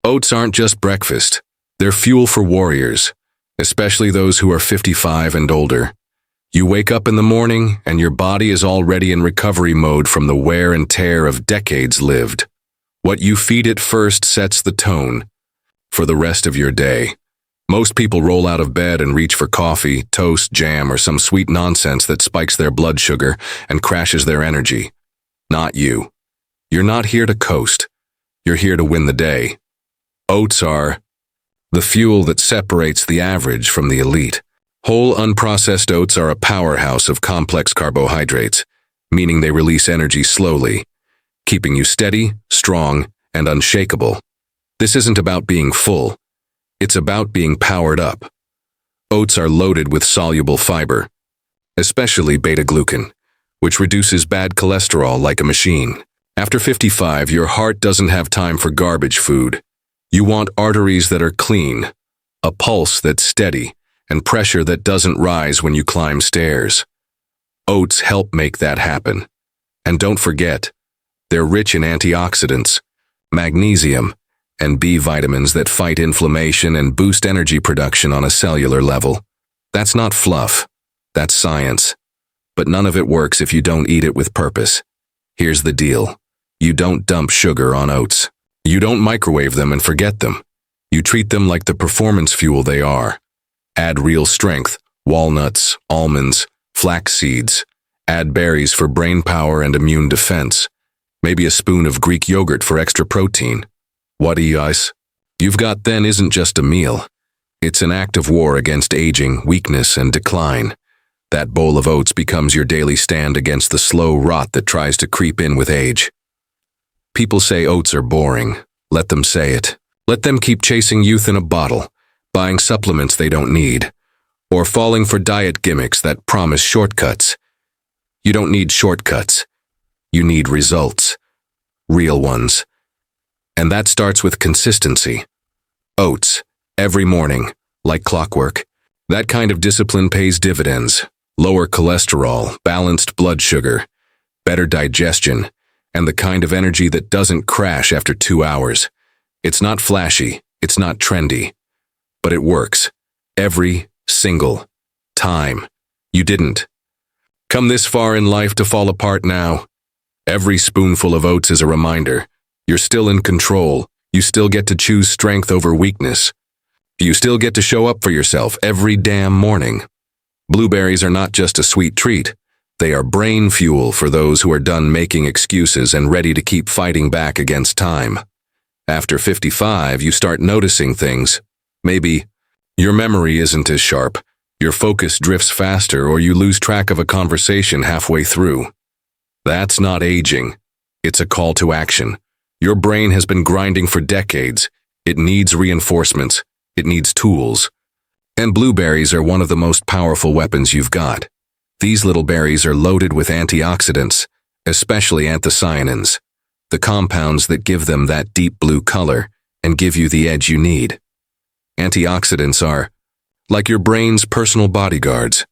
Oats aren't just breakfast. They're fuel for warriors, especially those who are 55 and older. You wake up in the morning and your body is already in recovery mode from the wear and tear of decades lived. What you feed it first sets the tone for the rest of your day. Most people roll out of bed and reach for coffee, toast, jam, or some sweet nonsense that spikes their blood sugar and crashes their energy. Not you. You're not here to coast. You're here to win the day. Oats are the fuel that separates the average from the elite. Whole unprocessed oats are a powerhouse of complex carbohydrates, meaning they release energy slowly, keeping you steady, strong, and unshakable. This isn't about being full. It's about being powered up. Oats are loaded with soluble fiber, especially beta-glucan, which reduces bad cholesterol like a machine. After 55, your heart doesn't have time for garbage food. You want arteries that are clean, a pulse that's steady, and pressure that doesn't rise when you climb stairs. Oats help make that happen. And don't forget, they're rich in antioxidants, magnesium, and B vitamins that fight inflammation and boost energy production on a cellular level. That's not fluff. That's science. But none of it works if you don't eat it with purpose. Here's the deal. You don't dump sugar on oats. You don't microwave them and forget them. You treat them like the performance fuel they are. Add real strength, walnuts, almonds, flax seeds. Add berries for brain power and immune defense. Maybe a spoon of Greek yogurt for extra protein. What you've got then isn't just a meal. It's an act of war against aging, weakness, and decline. That bowl of oats becomes your daily stand against the slow rot that tries to creep in with age. People say oats are boring. Let them say it. Let them keep chasing youth in a bottle, buying supplements they don't need, or falling for diet gimmicks that promise shortcuts. You don't need shortcuts. You need results. Real ones. And that starts with consistency. Oats, every morning, like clockwork. That kind of discipline pays dividends. Lower cholesterol, balanced blood sugar, better digestion, and the kind of energy that doesn't crash after 2 hours. It's not flashy, it's not trendy, but it works. Every single time. You didn't come this far in life to fall apart now. Every spoonful of oats is a reminder. You're still in control. You still get to choose strength over weakness. You still get to show up for yourself every damn morning. Blueberries are not just a sweet treat. They are brain fuel for those who are done making excuses and ready to keep fighting back against time. After 55, you start noticing things. Maybe your memory isn't as sharp, your focus drifts faster, or you lose track of a conversation halfway through. That's not aging. It's a call to action. Your brain has been grinding for decades. It needs reinforcements. It needs tools. And blueberries are one of the most powerful weapons you've got. These little berries are loaded with antioxidants, especially anthocyanins, the compounds that give them that deep blue color and give you the edge you need. Antioxidants are like your brain's personal bodyguards.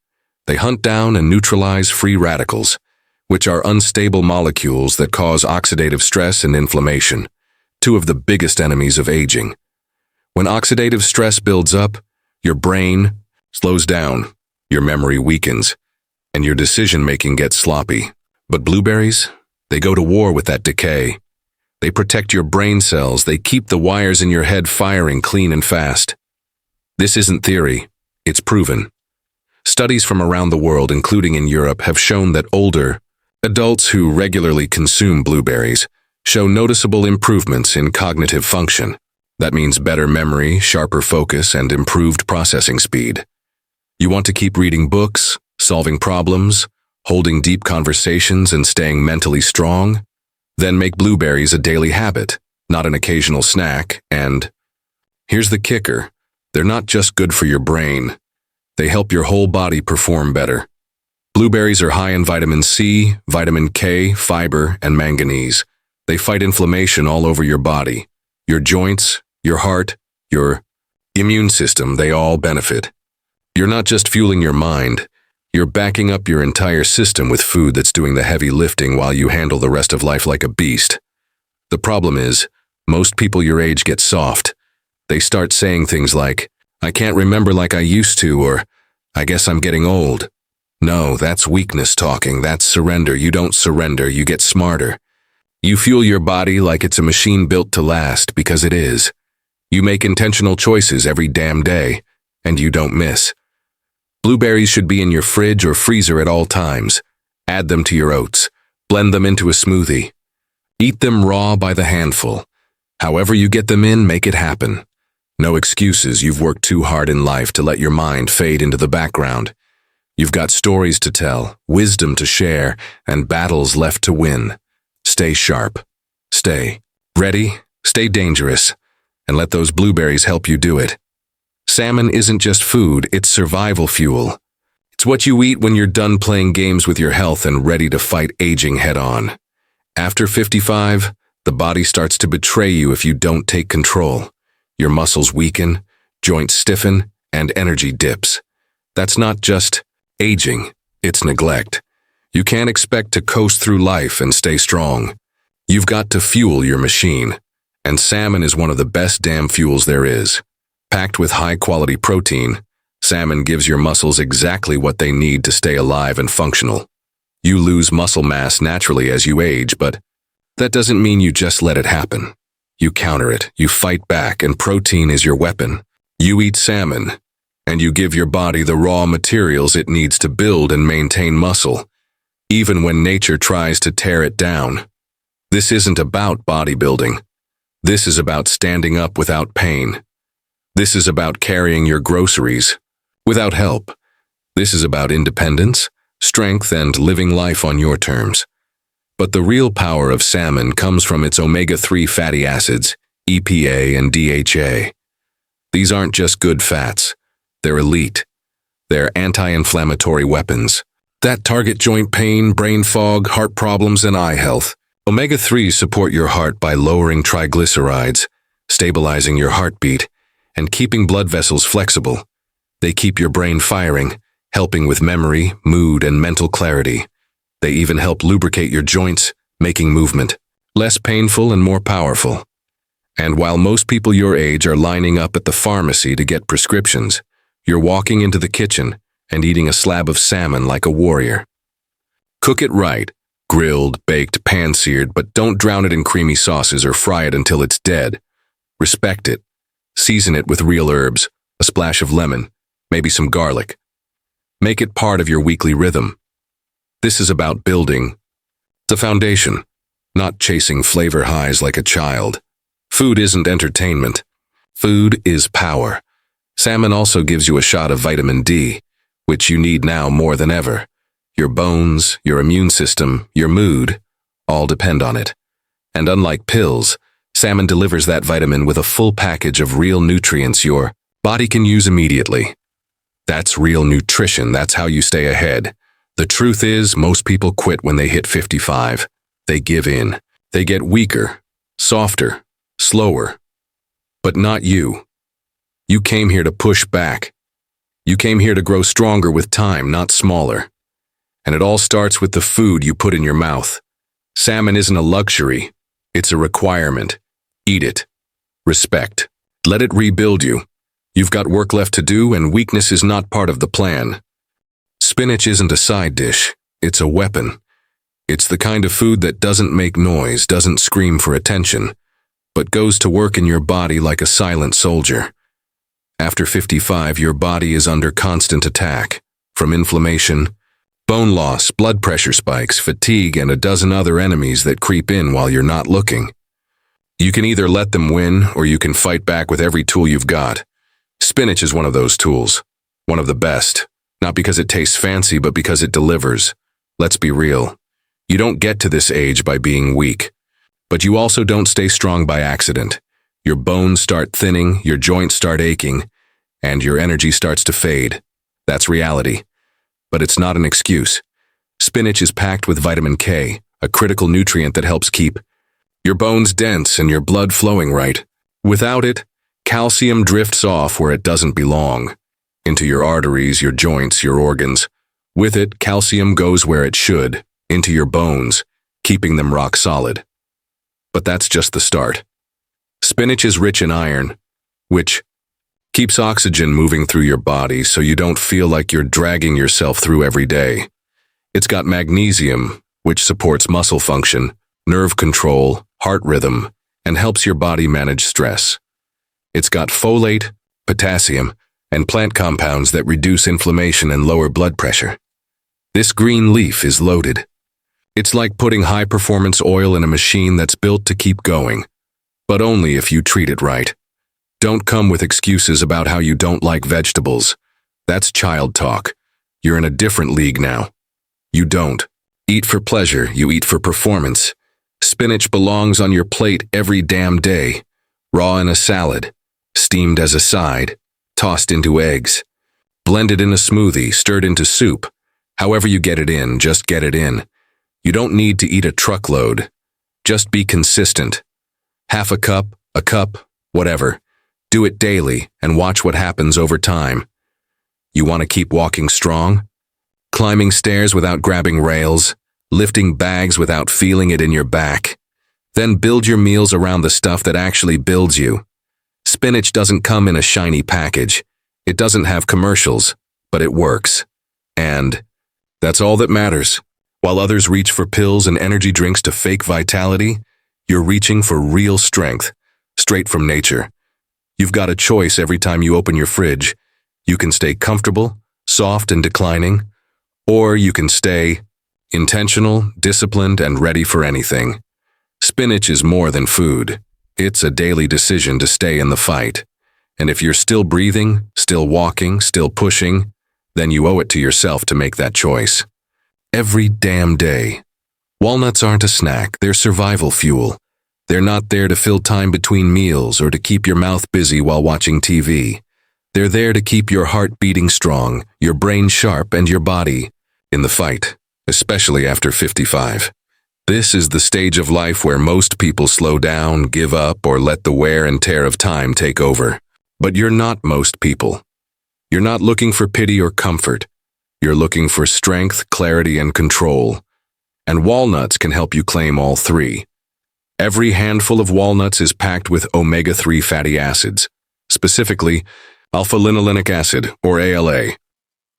They hunt down and neutralize free radicals, which are unstable molecules that cause oxidative stress and inflammation, two of the biggest enemies of aging. When oxidative stress builds up, your brain slows down, your memory weakens, and your decision-making gets sloppy. But blueberries, they go to war with that decay. They protect your brain cells. They keep the wires in your head firing clean and fast. This isn't theory. It's proven. Studies from around the world, including in Europe, have shown that older adults who regularly consume blueberries show noticeable improvements in cognitive function. That means better memory, sharper focus, and improved processing speed. You want to keep reading books, solving problems, holding deep conversations, and staying mentally strong? Then make blueberries a daily habit, not an occasional snack. And here's the kicker. They're not just good for your brain. They help your whole body perform better. Blueberries are high in vitamin C, vitamin K, fiber, and manganese. They fight inflammation all over your body. Your joints, your heart, your immune system, they all benefit. You're not just fueling your mind. You're backing up your entire system with food that's doing the heavy lifting while you handle the rest of life like a beast. The problem is, Most people your age get soft. They start saying things like, "I can't remember like I used to," or "I guess I'm getting old." No, that's weakness talking. That's surrender. You don't surrender, you get smarter. You fuel your body like it's a machine built to last, because it is. You make intentional choices every damn day, and you don't miss. Blueberries should be in your fridge or freezer at all times. Add them to your oats. Blend them into a smoothie. Eat them raw by the handful. However you get them in, make it happen. No excuses. You've worked too hard in life to let your mind fade into the background. You've got stories to tell, wisdom to share, and battles left to win. Stay sharp. Stay ready, stay dangerous, and let those blueberries help you do it. Salmon isn't just food, it's survival fuel. It's what you eat when you're done playing games with your health and ready to fight aging head-on. After 55, the body starts to betray you if you don't take control. Your muscles weaken, joints stiffen, and energy dips. That's not just aging, it's neglect. You can't expect to coast through life and stay strong. You've got to fuel your machine, and salmon is one of the best damn fuels there is. Packed with high-quality protein, salmon gives your muscles exactly what they need to stay alive and functional. You lose muscle mass naturally as you age, but that doesn't mean you just let it happen. You counter it, you fight back, and protein is your weapon. You eat salmon, and you give your body the raw materials it needs to build and maintain muscle, even when nature tries to tear it down. This isn't about bodybuilding. This is about standing up without pain. This is about carrying your groceries without help. This is about independence, strength, and living life on your terms. But the real power of salmon comes from its omega-3 fatty acids, EPA and DHA. These aren't just good fats. They're elite. They're anti-inflammatory weapons that target joint pain, brain fog, heart problems, and eye health. Omega-3s support your heart by lowering triglycerides, stabilizing your heartbeat, and keeping blood vessels flexible. They keep your brain firing, helping with memory, mood, and mental clarity. They even help lubricate your joints, making movement less painful and more powerful. And while most people your age are lining up at the pharmacy to get prescriptions, you're walking into the kitchen and eating a slab of salmon like a warrior. Cook it right, grilled, baked, pan-seared, but don't drown it in creamy sauces or fry it until it's dead. Respect it. Season it with real herbs, a splash of lemon, maybe some garlic. Make it part of your weekly rhythm. This is about building the foundation, not chasing flavor highs like a child. Food isn't entertainment. Food is power. Salmon also gives you a shot of vitamin D, which you need now more than ever. Your bones, your immune system, your mood, all depend on it. And unlike pills, salmon delivers that vitamin with a full package of real nutrients your body can use immediately. That's real nutrition. That's how you stay ahead. The truth is, most people quit when they hit 55. They give in. They get weaker, softer, slower. But not you. You came here to push back. You came here to grow stronger with time, not smaller. And it all starts with the food you put in your mouth. Salmon isn't a luxury. It's a requirement. Eat it. Respect. Let it rebuild you. You've got work left to do, and weakness is not part of the plan. Spinach isn't a side dish. It's a weapon. It's the kind of food that doesn't make noise, doesn't scream for attention, but goes to work in your body like a silent soldier. After 55, your body is under constant attack, from inflammation, bone loss, blood pressure spikes, fatigue, and a dozen other enemies that creep in while you're not looking. You can either let them win, or you can fight back with every tool you've got. Spinach is one of those tools, one of the best, not because it tastes fancy, but because it delivers. Let's be real. You don't get to this age by being weak, but you also don't stay strong by accident. Your bones start thinning, your joints start aching, and your energy starts to fade. That's reality. But it's not an excuse. Spinach is packed with vitamin K, a critical nutrient that helps keep your bones dense and your blood flowing right. Without it, calcium drifts off where it doesn't belong, into your arteries, your joints, your organs. With it, calcium goes where it should, into your bones, keeping them rock solid. But that's just the start. Spinach is rich in iron, which keeps oxygen moving through your body so you don't feel like you're dragging yourself through every day. It's got magnesium, which supports muscle function, nerve control, heart rhythm, and helps your body manage stress. It's got folate, potassium, and plant compounds that reduce inflammation and lower blood pressure. This green leaf is loaded. It's like putting high-performance oil in a machine that's built to keep going, but only if you treat it right. Don't come with excuses about how you don't like vegetables. That's child talk. You're in a different league now. You don't eat for pleasure, you eat for performance. Spinach belongs on your plate every damn day, raw in a salad, steamed as a side, tossed into eggs, blended in a smoothie, stirred into soup. However you get it in, just get it in. You don't need to eat a truckload. Just be consistent. Half a cup, whatever. Do it daily and watch what happens over time. You want to keep walking strong? Climbing stairs without grabbing rails, lifting bags without feeling it in your back. Then build your meals around the stuff that actually builds you. Spinach doesn't come in a shiny package. It doesn't have commercials, but it works. And that's all that matters. While others reach for pills and energy drinks to fake vitality, you're reaching for real strength, straight from nature. You've got a choice every time you open your fridge. You can stay comfortable, soft and declining, or you can stay intentional, disciplined, and ready for anything. Spinach is more than food. It's a daily decision to stay in the fight. And if you're still breathing, still walking, still pushing, then you owe it to yourself to make that choice. Every damn day. Walnuts aren't a snack, they're survival fuel. They're not there to fill time between meals or to keep your mouth busy while watching TV. They're there to keep your heart beating strong, your brain sharp, and your body in the fight, especially after 55. This is the stage of life where most people slow down, give up, or let the wear and tear of time take over. But you're not most people. You're not looking for pity or comfort. You're looking for strength, clarity, and control. And walnuts can help you claim all three. Every handful of walnuts is packed with omega-3 fatty acids, specifically alpha-linolenic acid, or ALA.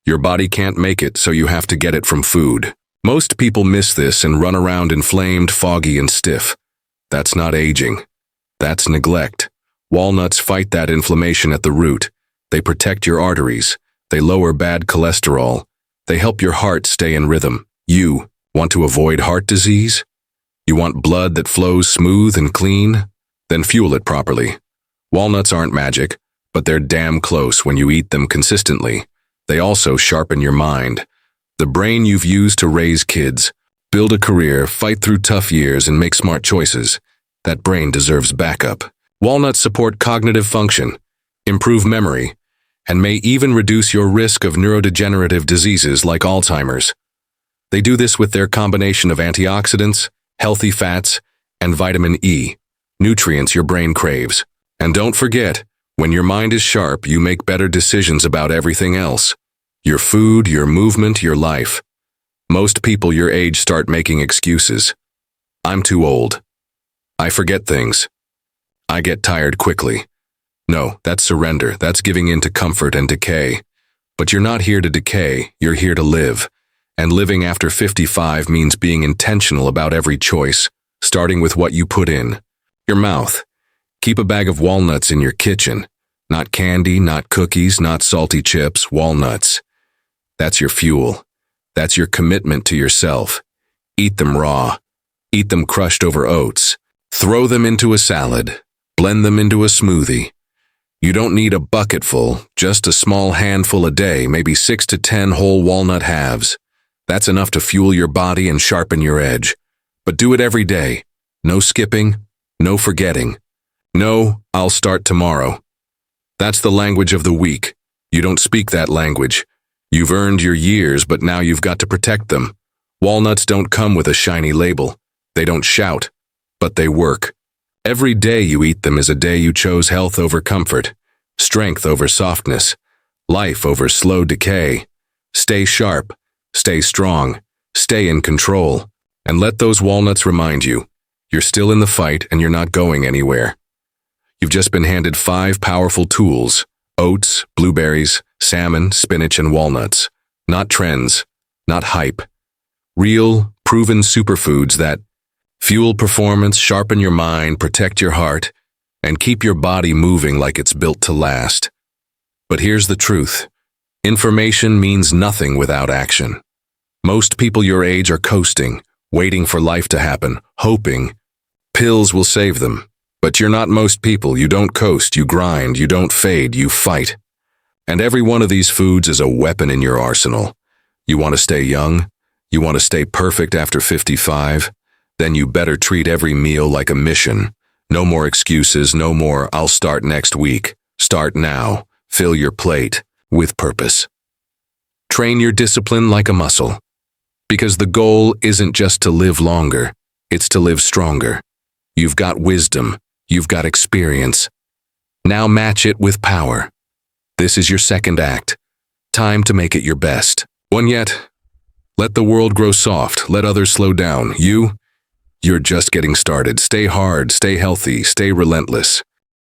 Your body can't make it, so you have to get it from food. Most people miss this and run around inflamed, foggy, and stiff. That's not aging. That's neglect. Walnuts fight that inflammation at the root. They protect your arteries. They lower bad cholesterol. They help your heart stay in rhythm. You want to avoid heart disease? You want blood that flows smooth and clean? Then fuel it properly. Walnuts aren't magic, but they're damn close when you eat them consistently. They also sharpen your mind. The brain you've used to raise kids, build a career, fight through tough years, and make smart choices. That brain deserves backup. Walnuts support cognitive function, improve memory, and may even reduce your risk of neurodegenerative diseases like Alzheimer's. They do this with their combination of antioxidants, healthy fats, and vitamin E, nutrients your brain craves. And don't forget, when your mind is sharp, you make better decisions about everything else. Your food, your movement, your life. Most people your age start making excuses. I'm too old. I forget things. I get tired quickly. No, that's surrender. That's giving in to comfort and decay. But you're not here to decay, you're here to live. And living after 55 means being intentional about every choice, starting with what you put in. Your mouth. Keep a bag of walnuts in your kitchen. Not candy, not cookies, not salty chips, walnuts. That's your fuel. That's your commitment to yourself. Eat them raw. Eat them crushed over oats. Throw them into a salad. Blend them into a smoothie. You don't need a bucketful, just a small handful a day, maybe 6 to 10 whole walnut halves. That's enough to fuel your body and sharpen your edge. But do it every day. No skipping, no forgetting. No, I'll start tomorrow. That's the language of the weak. You don't speak that language. You've earned your years, but now you've got to protect them. Walnuts don't come with a shiny label. They don't shout, but they work. Every day you eat them is a day you chose health over comfort, strength over softness, life over slow decay. Stay sharp, stay strong, stay in control, and let those walnuts remind you, you're still in the fight and you're not going anywhere. You've just been handed 5 powerful tools: oats, blueberries, salmon, spinach, and walnuts. Not trends, not hype. Real, proven superfoods that fuel performance, sharpen your mind, protect your heart, and keep your body moving like it's built to last. But here's the truth. Information means nothing without action. Most people your age are coasting, waiting for life to happen, hoping pills will save them. But you're not most people. You don't coast, you grind, you don't fade, you fight. And every one of these foods is a weapon in your arsenal. You want to stay young? You want to stay perfect after 55? Then you better treat every meal like a mission. No more excuses, no more "I'll start next week." Start now. Fill your plate with purpose. Train your discipline like a muscle. Because the goal isn't just to live longer, it's to live stronger. You've got wisdom, you've got experience. Now match it with power. This is your second act. Time to make it your best. One yet. Let the world grow soft, let others slow down. You're just getting started. Stay hard, stay healthy, stay relentless.